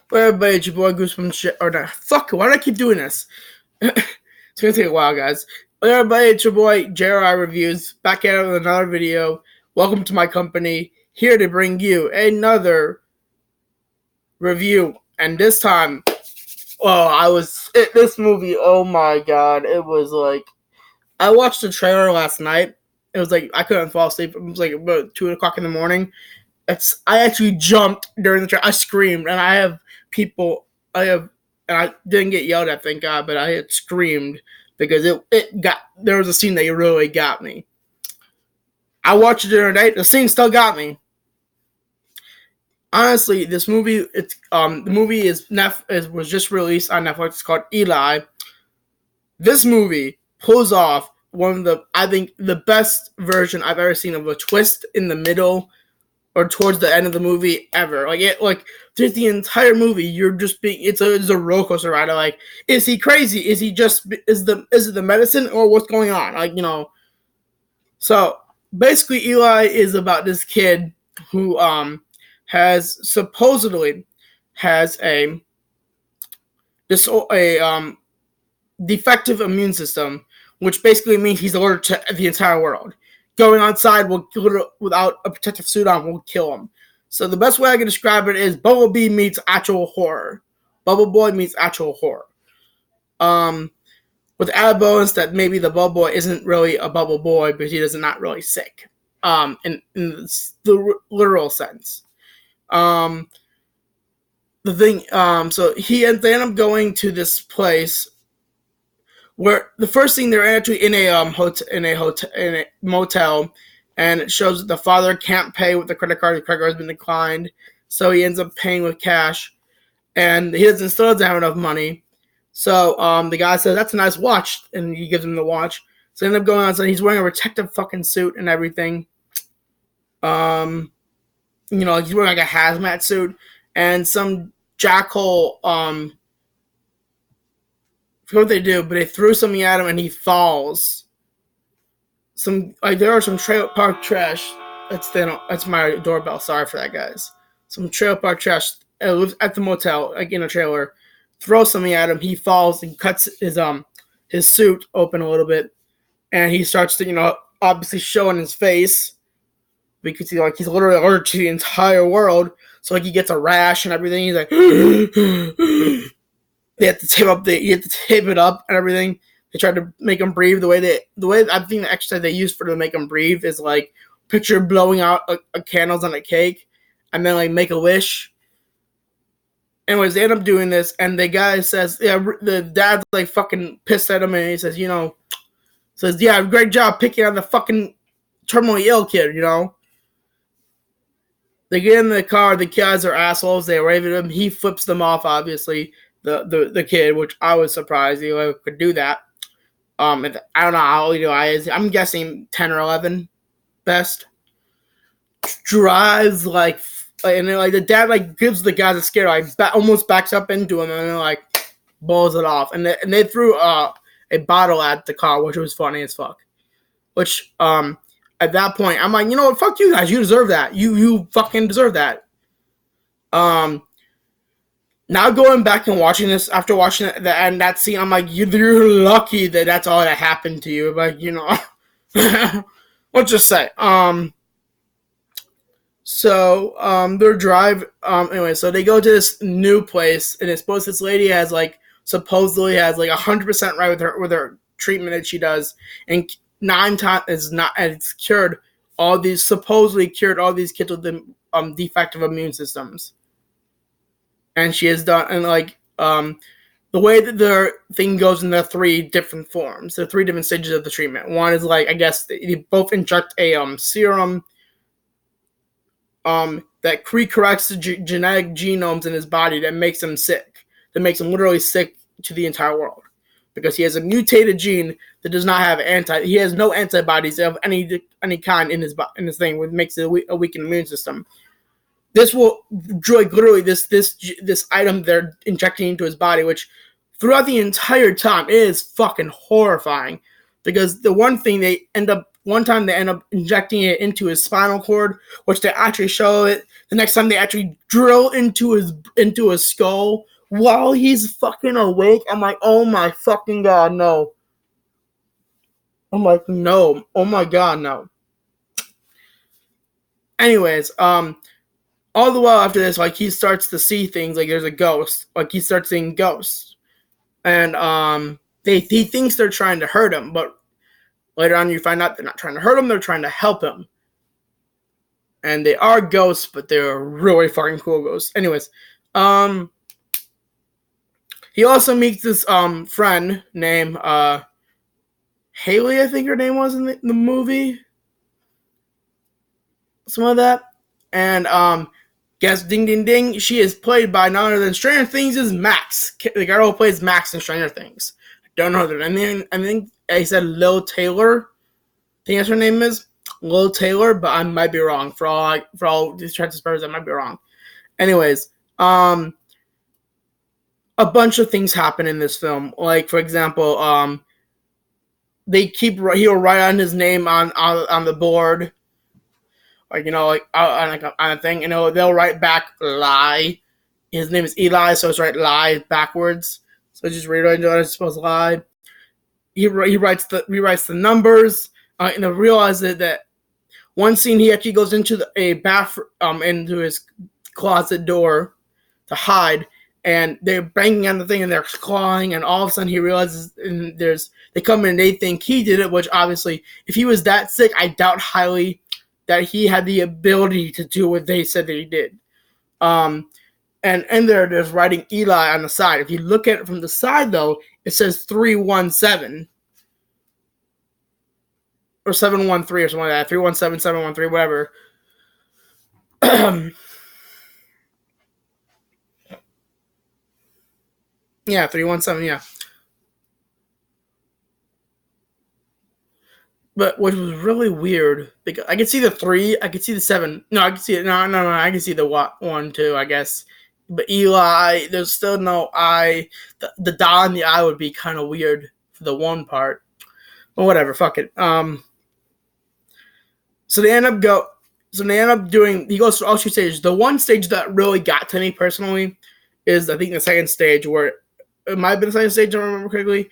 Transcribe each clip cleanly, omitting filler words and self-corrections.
But everybody, it's your boy Goosebumps shit. Or not. Fuck, why do I keep doing this? It's gonna take a while, guys. But everybody, it's your boy JRI Reviews. Back at it with another video. Welcome to my company. Here to bring you another review. And this time, this movie, oh my god. It was like, I watched the trailer last night. It was like, I couldn't fall asleep. It was like about 2 o'clock in the morning. I actually jumped during the trailer. I screamed, and and I didn't get yelled at, thank God, but I had screamed because there was a scene that really got me. I watched it during the night. The scene still got me. Honestly, this movie, the movie was just released on Netflix. It's called Eli. This movie pulls off I think the best version I've ever seen of a twist in the middle or towards the end of the movie ever. Through the entire movie, you're just it's a roller coaster ride. Like, is he crazy? Is he just is it the medicine or what's going on? So basically, Eli is about this kid who supposedly has a defective immune system, which basically means he's allergic to the entire world. Going outside without a protective suit on will kill him. So the best way I can describe it is Bumblebee meets actual horror. Bubble Boy meets actual horror. With the added bonus that maybe the Bubble Boy isn't really a Bubble Boy, but he is not really sick. In the literal sense. So they end up going to this place where the first thing they're actually in a motel, and it shows that the father can't pay with the credit card. The credit card has been declined, so he ends up paying with cash, and he still doesn't have enough money. So the guy says, "That's a nice watch," and he gives him the watch. So they end up going on. So he's wearing a protective fucking suit and everything. He's wearing like a hazmat suit, and some jackhole I forget what they do, but they threw something at him and he falls. There are some trailer park trash. That's my doorbell. Sorry for that, guys. Some trailer park trash lives at the motel, like in a trailer. Throws something at him. He falls and cuts his suit open a little bit, and he starts to obviously showing his face because he's literally allergic to the entire world. So he gets a rash and everything. He's like. You have to tape it up and everything. They try to make him breathe the way I think the exercise they use to make him breathe is like picture blowing out candles on a cake and then like make a wish. Anyways, they end up doing this, and the guy says, "Yeah," the dad's like fucking pissed at him, and he says, "Yeah, great job picking on the fucking terminally ill kid." They get in the car. The guys are assholes. They wave at him. He flips them off, obviously. The kid, which I was surprised he could do that. I don't know how old Eli is. I'm guessing 10 or 11, best. Drives and then the dad gives the guy the scare, almost backs up into him and then blows it off. And they threw a bottle at the car, which was funny as fuck. Which at that point I'm like, you know what? Fuck you guys. You deserve that. You fucking deserve that. Now going back and watching this, after watching that scene, I'm like, you're lucky that that's all that happened to you. But, let's just say. Their drive, anyway, so they go to this new place, and it's supposed this lady supposedly has 100% right with her treatment that she does, and 9 times it's supposedly cured all these kids with the defective immune systems. And she has done, and the way that their thing goes in the 3 different forms, the 3 different stages of the treatment. One is I guess they both inject a serum that corrects the genetic genomes in his body that makes him sick, that makes him literally sick to the entire world, because he has a mutated gene that does not have he has no antibodies of any kind in his thing, which makes it a weakened immune system. This will literally this item they're injecting into his body, which throughout the entire time is fucking horrifying, because the one thing they end up one time they end up injecting it into his spinal cord, which they actually show it. The next time they actually drill into his skull while he's fucking awake. I'm like, oh my fucking god, no. I'm like, no. Oh my god, no. Anyways, all the while after this, like, he starts to see things, like there's a ghost. Like, he starts seeing ghosts. And he thinks they're trying to hurt him, but later on you find out they're not trying to hurt him, they're trying to help him. And they are ghosts, but they're really fucking cool ghosts. Anyways, he also meets this friend named Haley, I think her name was in the movie. Some of that. And guess ding ding ding, she is played by none other than Stranger Things' Max. The girl who plays Max in Stranger Things. I don't know her. I think I said Lil Taylor. I think that's her name is. Lil Taylor, but I might be wrong. For all these transfers, I might be wrong. Anyways, a bunch of things happen in this film. Like, for example, he'll write on his name on the board, like, on a thing. They'll write back lie. His name is Eli, so it's right lie backwards. So just rearrange it. It's supposed to lie. He rewrites the numbers. And I realize that one scene he actually goes into a bathroom, into his closet door to hide, and they're banging on the thing and they're clawing, and all of a sudden he realizes they come in and they think he did it, which obviously, if he was that sick, I doubt highly that he had the ability to do what they said that he did. And there's writing Eli on the side. If you look at it from the side, though, it says 317. Or 713 or something like that. 317, 713, whatever. Yeah, 317, yeah. But what was really weird, because I could see the 3, I could see the 7. No, I could see it. No, I can see the 1 too, I guess. But Eli, there's still no I. The dot on the I would be kind of weird for the 1 part. But whatever, fuck it. So they end up doing. He goes through all 2 stages. The one stage that really got to me personally is, I think, the second stage, where it might have been the second stage, if I remember correctly.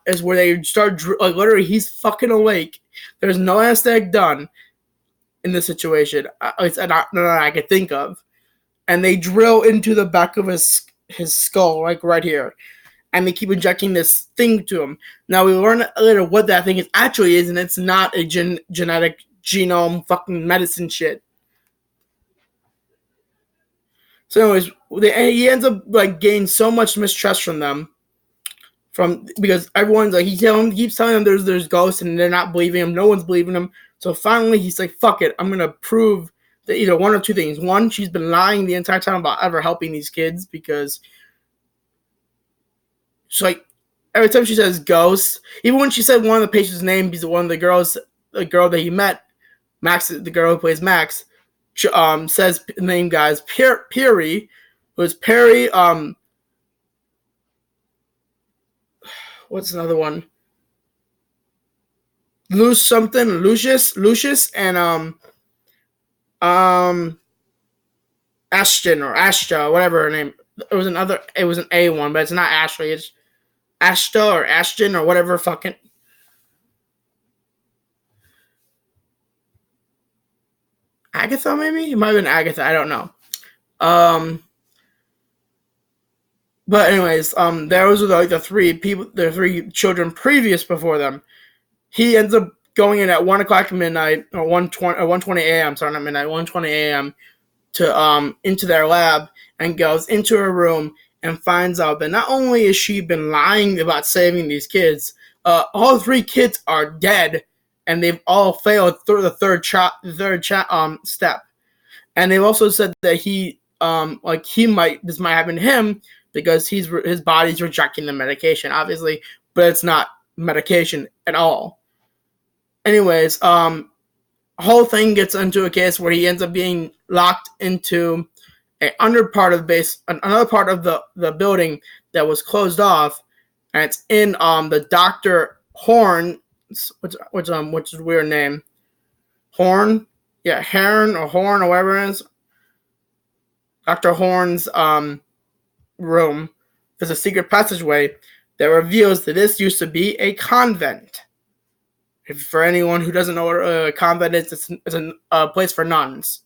Is where they start, like, literally he's fucking awake. There's no anesthetic done in this situation. At least not that I could think of. And they drill into the back of his skull, like right here. And they keep injecting this thing to him. Now we learn later what that thing actually is, and it's not a genetic genome fucking medicine shit. So anyways, he ends up like gaining so much mistrust from them, because everyone's like, he keeps telling them there's ghosts, and they're not believing him. No one's believing him. So finally he's like, fuck it, I'm gonna prove that either one or 2 things. One, she's been lying the entire time about ever helping these kids, because she's like, every time she says ghosts, even when she said one of the patients' name, because one of the girl that he met, Max, the girl who plays Max, says the name, guys, Perry, who's Perry, what's another one? Lucius, and Ashton or Ashta, whatever her name. It was an A one, but it's not Ashley. It's Ashta or Ashton or whatever fucking. Agatha, maybe? It might have been Agatha. I don't know. But anyways, those are the 3 people, the 3 children previous before them. He ends up going in at 1 o'clock midnight, or 1:20 a.m. Sorry, not midnight, 1:20 a.m. to into their lab, and goes into her room and finds out that not only has she been lying about saving these kids, all 3 kids are dead, and they've all failed through the third step. And they've also said that this might happen to him because his body's rejecting the medication, obviously, but it's not medication at all. Anyways, whole thing gets into a case where he ends up being locked into another part of the building that was closed off, and it's in the Dr. Horn which is a weird name. Horn, yeah, Heron or Horn or whatever it is. Dr. Horn's room. There's a secret passageway that reveals that this used to be a convent. If for anyone who doesn't know what a convent is, it's a place for nuns.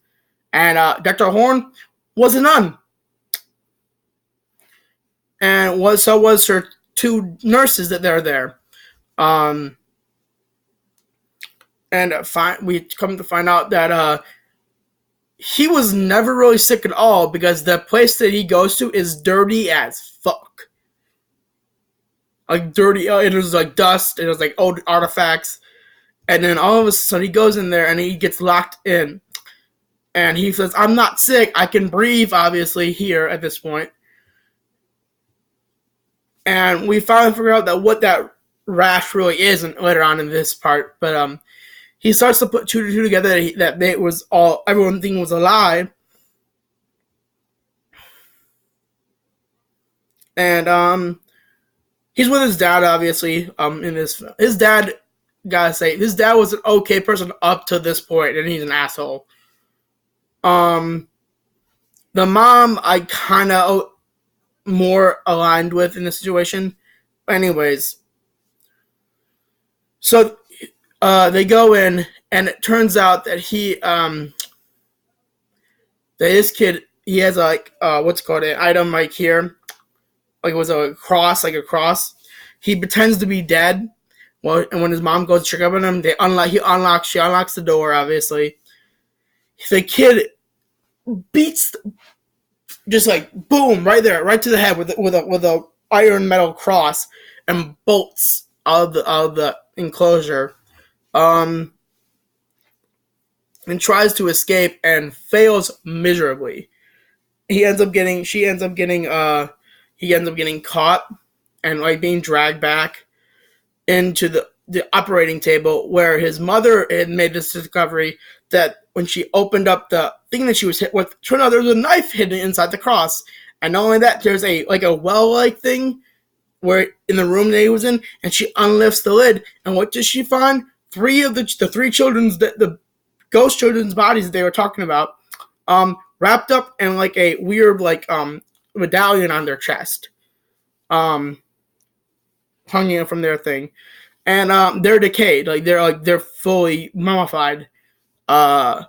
And Dr. Horn was a nun. And so was her two nurses that are there. And we come to find out that he was never really sick at all because the place that he goes to is dirty as fuck. Like dirty, it was like dust, it was like old artifacts. And then all of a sudden he goes in there and he gets locked in. And he says, I'm not sick, I can breathe, obviously, here at this point. And we finally figure out that what that rash really is later on in this part. But he starts to put two to two together that it was all everyone thinking was a lie. And he's with his dad, obviously. In this, his dad, gotta say, his dad was an okay person up to this point, and he's an asshole. The mom, I kind of more aligned with in this situation. Anyways, so they go in, and it turns out that this kid, he has what's called an item right here, like it was a cross. He pretends to be dead. Well, and when his mom goes to check up on him, she unlocks the door. Obviously, the kid beats, just like boom, right there, right to the head with a iron metal cross, and bolts out of the enclosure. And tries to escape and fails miserably. He ends up getting caught and like being dragged back into the operating table where his mother had made this discovery that when she opened up the thing that she was hit with, turned out there was a knife hidden inside the cross. And not only that, there's a well-like thing where in the room that he was in, and she unlifts the lid, and what does she find? Three of the three children's, the ghost children's bodies that they were talking about, wrapped up in like a weird medallion on their chest, hanging from their thing, and they're decayed, they're fully mummified, and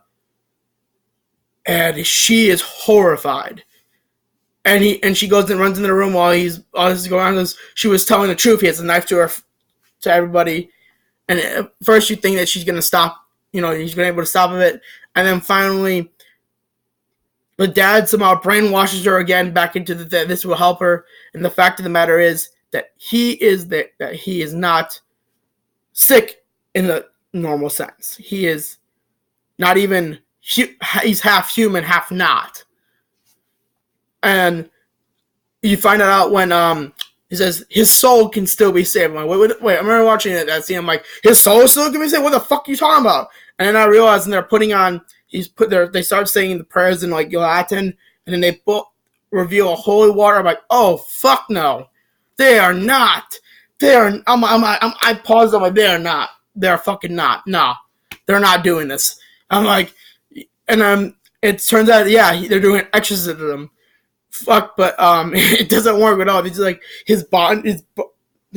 she is horrified. And she goes and runs into the room while this is going on. She was telling the truth. He has a knife to everybody. And at first you think that she's going to stop, he's been able to stop it. And then finally, the dad somehow brainwashes her again back into that this will help her. And the fact of the matter is that he is not sick in the normal sense. He is not even, he's half human, half not. And you find that out when he says his soul can still be saved. I'm like, wait, I remember watching that scene. I'm like, his soul still can be saved? What the fuck are you talking about? And then I realized, and they're putting on, they start saying the prayers in like Latin, and then they reveal a holy water. I'm like, oh fuck no, they are not. They are. I paused. I'm like, they are not. They're fucking not. No, they're not doing this. I'm like, and it turns out, yeah, they're doing exorcism. Fuck, but it doesn't work at all. It's like his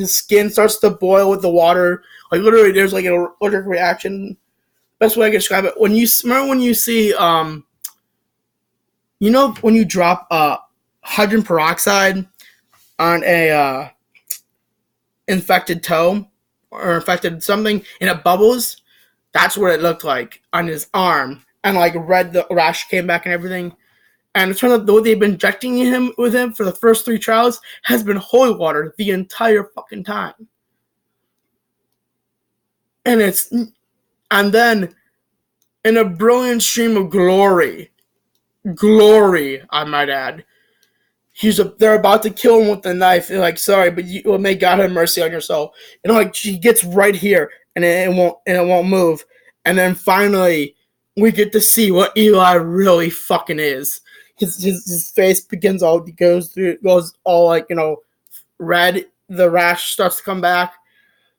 skin starts to boil with the water. Like literally, there's like an allergic reaction. Best way I can describe it. When you see when you drop hydrogen peroxide on a infected toe or infected something and it bubbles, that's what it looked like on his arm, and like the rash came back and everything. And it turns out though they've been injecting him for the first 3 trials has been holy water the entire fucking time. And then in a brilliant stream of glory, I might add, they're about to kill him with the knife. They're like, sorry, but may God have mercy on your soul. And like she gets right here, and it won't move. And then finally, we get to see what Eli really fucking is. His face goes all like red. The rash starts to come back,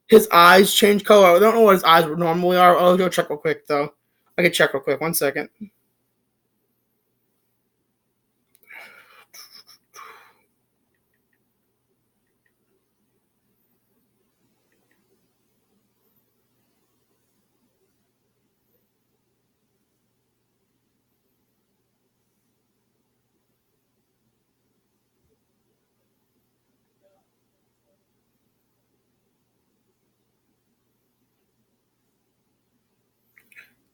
his eyes change color. I don't know what his eyes normally are. I'll go check real quick though. I can check real quick. 1 second.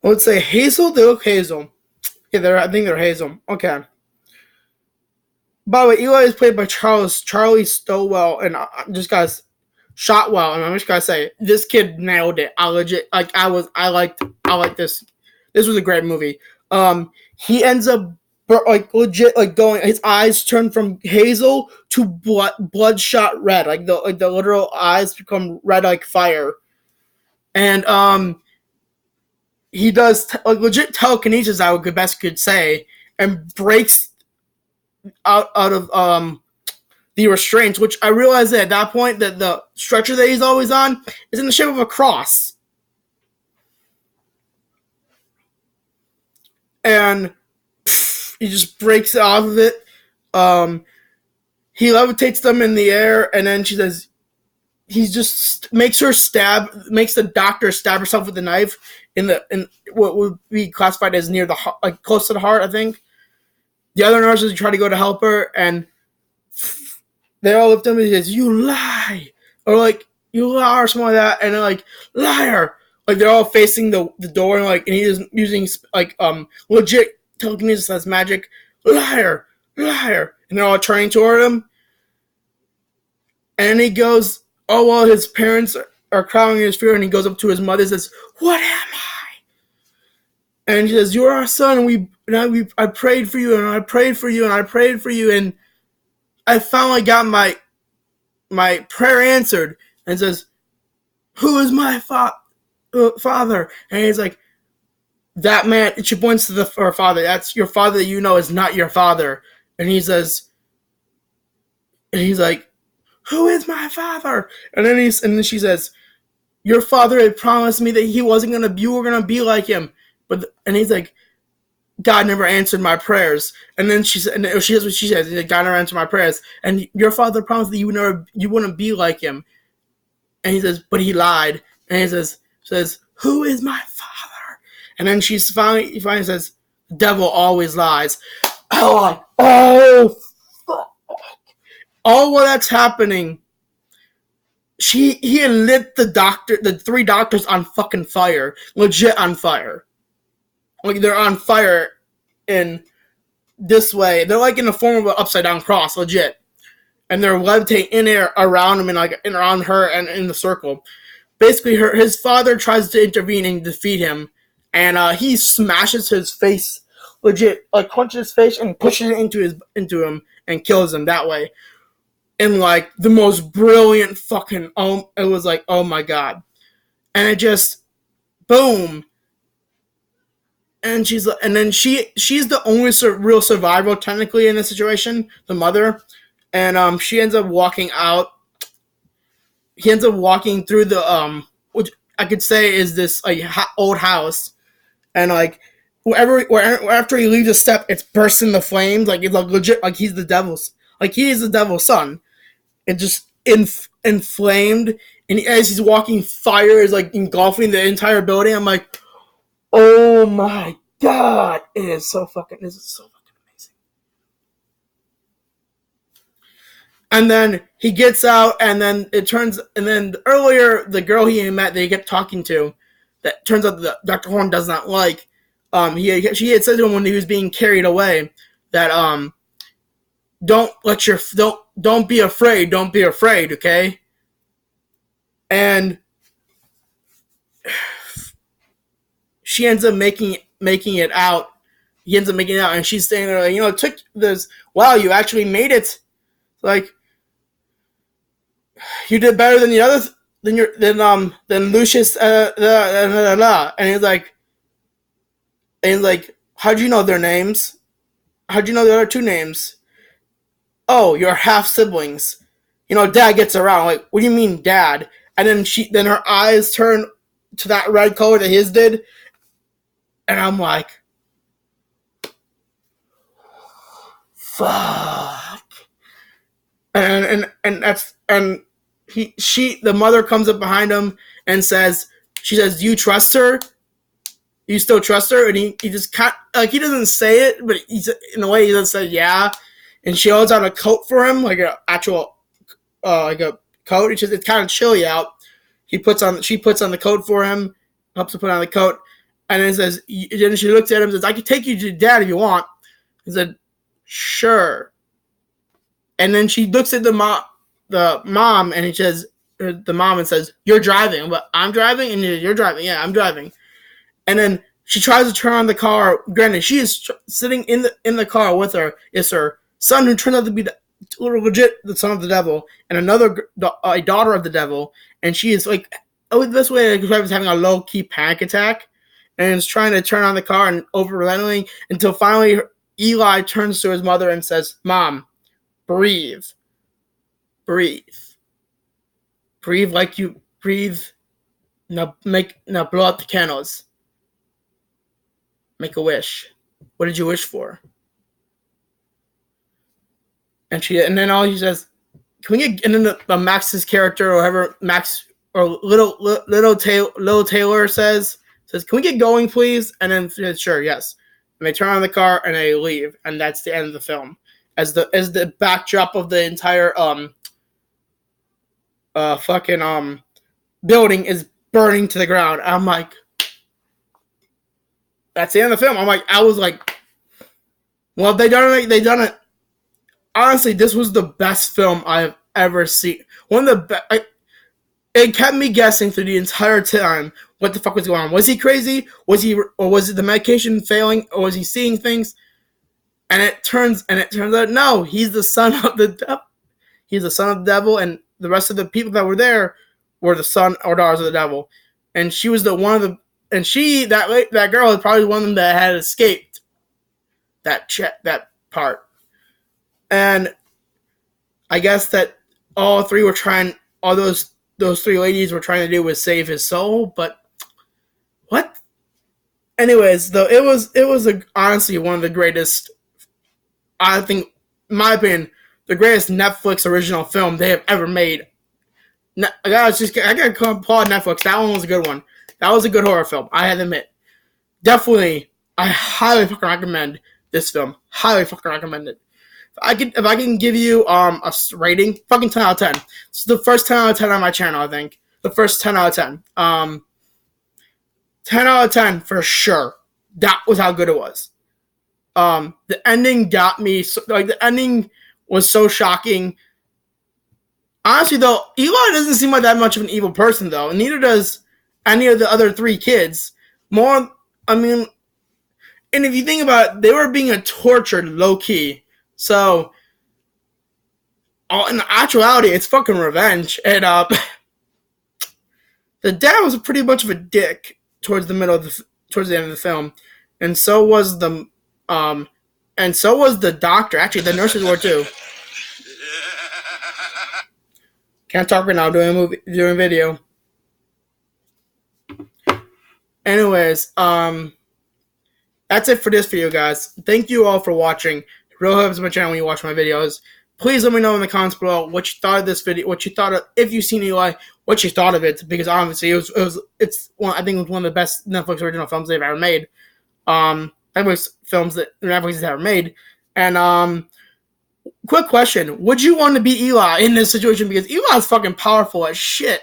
Let's say Hazel. They look Hazel. Yeah, I think they're Hazel. Okay. By the way, Eli is played by Charlie Stowell, and just guys shot well. And I'm just gotta say, this kid nailed it. I legit I liked this. This was a great movie. He ends up like legit like going. His eyes turn from hazel to bloodshot red. Like the literal eyes become red like fire. And he does like legit telekinesis. I would best could say, and breaks out of the restraints, which I realized that at that point that the stretcher that he's always on is in the shape of a cross. And he just breaks off of it. He levitates them in the air, and then she says, he just makes the doctor stab herself with the knife in what would be classified as near the heart, like close to the heart, I think. The other nurses try to go to help her, and they all lift him and he says, "You lie," or like "You lie," or something like that, and they're like, "Liar!" Like they're all facing the door, and he's using like legit telekinesis as magic, "Liar, liar," and they're all turning toward him, and he goes, "Oh well," his parents are crying in his fear, and he goes up to his mother and says, "What am I?" And she says, "You're our son, and I prayed for you, and I prayed for you, and I prayed for you, and I finally got my prayer answered." And says, "Who is my father?" And he's like, "That man." She points to her father. "That's your father that you know is not your father." And he says, and he's like, "Who is my father?" And then she says, "Your father had promised me that you were gonna be like him." And he's like, "God never answered my prayers." And then she says what she says. "God never answered my prayers." And your father promised that you wouldn't be like him. And he says, "But he lied." And he says, "Who is my father?" And then he finally says, "The devil always lies." Oh, fuck. All while that's happening, he had lit the three doctors on fucking fire. Legit on fire. Like they're on fire in this way. They're like in the form of an upside down cross, legit. And they're levitating in air around him and around her and in the circle. Basically, his father tries to intervene and defeat him, and he smashes his face, legit, like punches his face and pushes it into him and kills him that way. In like the most brilliant fucking it was like, oh my god. And it just boom. And she's the only real survivor technically in this situation, the mother, and she ends up walking out. He ends up walking through the which I could say is this like old house, and like wherever after he leaves a step, it's burst into flames. Like it's like legit, like he is the devil's son. It just inflamed, and as he's walking, fire is like engulfing the entire building. I'm like, oh my god, this is so fucking amazing. And then he gets out, and then earlier the girl he met that he kept talking to, that turns out that Dr. Horn does not like. She had said to him when he was being carried away that don't be afraid, okay? And she ends up making it out. He ends up making it out, and she's saying, like, it took this. Wow, you actually made it. Like, you did better than the others than Lucius. And he's like, how'd you know their names? How'd you know the other two names? Oh, you're half siblings. Dad gets around. Like, what do you mean, Dad? and then her eyes turn to that red color that his did, and I'm like, fuck. And that's and the mother comes up behind him and she says, "Do you trust her? You still trust her?" And he just can't, like, he doesn't say it, but he's in a way he doesn't say yeah. And she holds out a coat for him, like an actual like a coat. It's kind of chilly out. She puts on the coat for him, helps him put on the coat, and then says, then she looks at him and says, "I can take you to Dad if you want." He said, "Sure." And then she looks at the mom, and he says, the mom, and says, "You're driving." But I'm driving, and you're driving. Yeah, I'm driving. And then she tries to turn on the car. Granted, she is sitting in the car with her is her son, who turns out to be legit the son of the devil, and a daughter of the devil. And she is like, the best way to describe it is having a low key panic attack, and is trying to turn on the car and overventilating until finally Eli turns to his mother and says, "Mom, breathe. Breathe. Breathe like you breathe. Now blow out the candles. Make a wish. What did you wish for?" And then all he says, "Can we get?" And then the Max's character, or whoever Max or little Taylor says, "Can we get going, please?" And then says, "Sure, yes." And they turn on the car and they leave, and that's the end of the film. As the backdrop of the entire building is burning to the ground. I'm like, that's the end of the film. I was like, well, they done it. Honestly, this was the best film I've ever seen. One of the best. It kept me guessing through the entire time what the fuck was going on. Was he crazy? Was it the medication failing? Or was he seeing things? And it turns out, no, he's the son of the devil. He's the son of the devil, and the rest of the people that were there were the son or daughters of the devil. And she was that girl is probably one of them that had escaped that part. And I guess that all those three ladies were trying to do was save his soul, but what? Anyways, though, it was honestly one of the greatest, I think, in my opinion, the greatest Netflix original film they have ever made. I gotta applaud Netflix. That one was a good one. That was a good horror film, I have to admit. Definitely, I highly fucking recommend this film. Highly fucking recommend it. If I can give you a rating, fucking 10 out of 10. This is the first 10 out of 10 on my channel, I think. The first 10 out of 10. 10 out of 10 for sure. That was how good it was. The ending got me, the ending was so shocking. Honestly, though, Eli doesn't seem like that much of an evil person, though. And neither does any of the other three kids. And if you think about it, they were being tortured low-key. So, in actuality, it's fucking revenge. And the dad was pretty much of a dick towards the end of the film, and so was the doctor. Actually, the nurses were too. Can't talk right now. Doing a video. Anyways, that's it for this video, guys. Thank you all for watching. It really helps my channel when you watch my videos. Please let me know in the comments below what you thought of this video, what you thought of, if you've seen Eli, what you thought of it, because obviously I think it was one of the best Netflix original films they've ever made. Netflix films that Netflix has ever made. And quick question: would you want to be Eli in this situation? Because Eli is fucking powerful as shit.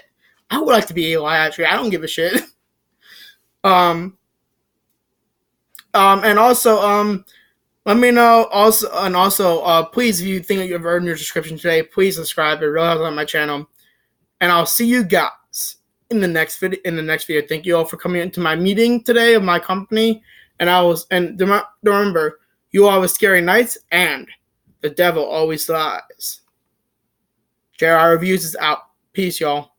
I would like to be Eli. Actually, I don't give a shit. And also, let me know. Also, please, if you think that you've earned your subscription today, please subscribe. It really helps on my channel. And I'll see you guys in the next video. Thank you all for coming into my meeting today of my company. And remember, you all have scary nights, and the devil always lies. JR Reviews is out. Peace, y'all.